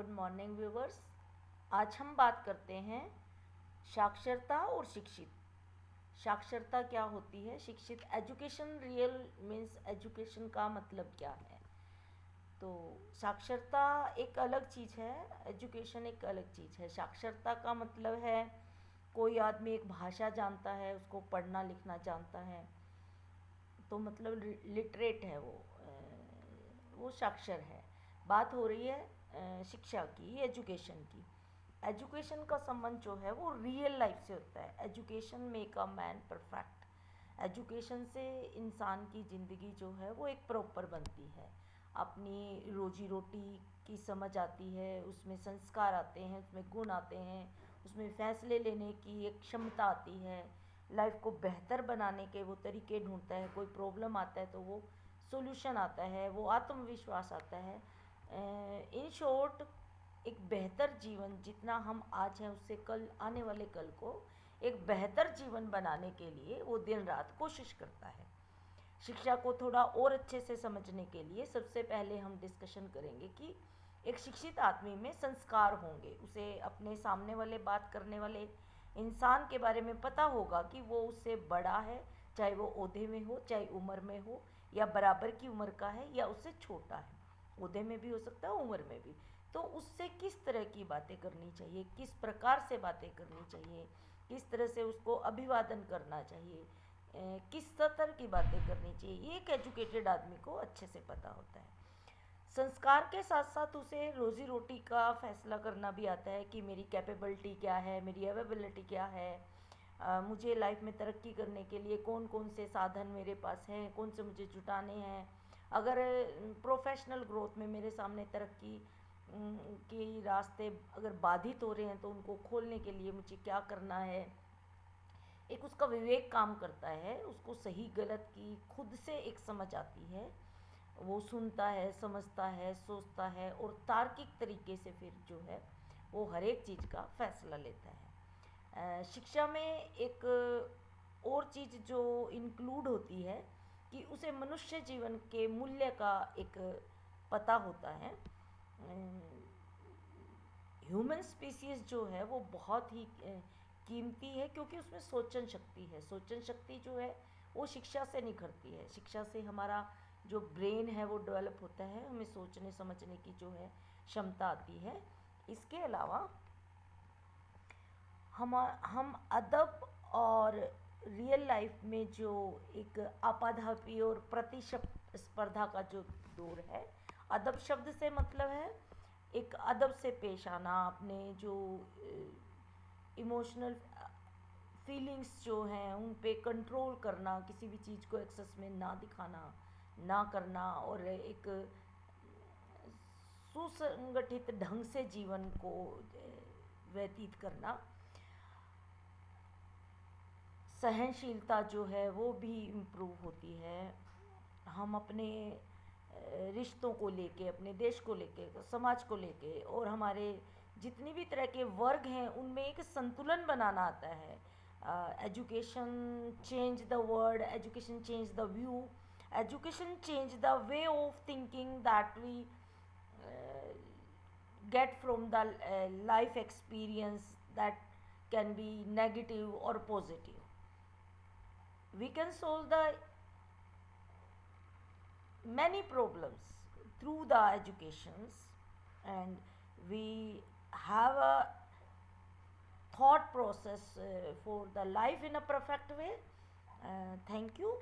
Good morning viewers. आज हम बात करते हैं साक्षरता और शिक्षित। साक्षरता क्या होती है, शिक्षित एजुकेशन रियल मीन्स एजुकेशन का मतलब क्या है। तो साक्षरता एक अलग चीज़ है, एजुकेशन एक अलग चीज़ है। साक्षरता का मतलब है कोई आदमी एक भाषा जानता है, उसको पढ़ना लिखना जानता है, तो मतलब लिटरेट है वो साक्षर है। बात हो रही है शिक्षा की, एजुकेशन की। एजुकेशन का संबंध जो है वो रियल लाइफ से होता है। Education make a man perfect. Education से इंसान की ज़िंदगी जो है वो एक प्रॉपर बनती है। अपनी रोजी रोटी की समझ आती है, उसमें संस्कार आते हैं, उसमें गुण आते हैं, उसमें फ़ैसले लेने की एक क्षमता आती है। लाइफ को बेहतर बनाने के वो तरीके ढूंढता है। कोई प्रॉब्लम आता है तो वो सॉल्यूशन आता है, वो आत्मविश्वास आता है। इन शॉर्ट, एक बेहतर जीवन जितना हम आज हैं उससे कल आने वाले कल को एक बेहतर जीवन बनाने के लिए वो दिन रात कोशिश करता है। शिक्षा को थोड़ा और अच्छे से समझने के लिए सबसे पहले हम डिस्कशन करेंगे कि एक शिक्षित आदमी में संस्कार होंगे। उसे अपने सामने वाले बात करने वाले इंसान के बारे में पता होगा कि वो उससे बड़ा है, चाहे वो ओहदे में हो, चाहे उम्र में हो, या बराबर की उम्र का है या उससे छोटा है। ओहदे में भी हो सकता है, उम्र में भी। तो उससे किस तरह की बातें करनी चाहिए, किस प्रकार से बातें करनी चाहिए, किस तरह से उसको अभिवादन करना चाहिए, किस स्तर की बातें करनी चाहिए, ये एक एजुकेटेड आदमी को अच्छे से पता होता है। संस्कार के साथ साथ उसे रोज़ी रोटी का फैसला करना भी आता है कि मेरी कैपेबिलिटी क्या है, मेरी अवेबिलिटी क्या है, मुझे लाइफ में तरक्की करने के लिए कौन कौन से साधन मेरे पास हैं, कौन से मुझे जुटाने हैं। अगर प्रोफेशनल ग्रोथ में मेरे सामने तरक्की के रास्ते अगर बाधित हो रहे हैं तो उनको खोलने के लिए मुझे क्या करना है। एक उसका विवेक काम करता है, उसको सही गलत की खुद से एक समझ आती है। वो सुनता है, समझता है, सोचता है और तार्किक तरीके से फिर जो है वो हर एक चीज़ का फैसला लेता है। शिक्षा में एक और चीज़ जो इंक्लूड होती है कि उसे मनुष्य जीवन के मूल्य का एक पता होता है। ह्यूमन स्पीसीज जो है वो बहुत ही कीमती है, क्योंकि उसमें सोचन शक्ति है। सोचन शक्ति जो है वो शिक्षा से निखरती है। शिक्षा से हमारा जो ब्रेन है वो डेवलप होता है, हमें सोचने समझने की जो है क्षमता आती है। इसके अलावा हम अदब और रियल लाइफ में जो एक आपाधापी और प्रतिस्पर्धा का जो दौर है, अदब शब्द से मतलब है एक अदब से पेश आना, अपने जो इमोशनल फीलिंग्स जो हैं उन पे कंट्रोल करना, किसी भी चीज़ को एक्सेस में ना दिखाना, ना करना, और एक सुसंगठित ढंग से जीवन को व्यतीत करना। सहनशीलता जो है वो भी इम्प्रूव होती है। हम अपने रिश्तों को लेके, अपने देश को लेके, समाज को लेके और हमारे जितनी भी तरह के वर्ग हैं उनमें एक संतुलन बनाना आता है। Education change the world, education change the view, education change the way of thinking that we get from the life experience, that can be negative or positive. We can solve the many problems through the educations, and we have a thought process for the life in a perfect way. Thank you.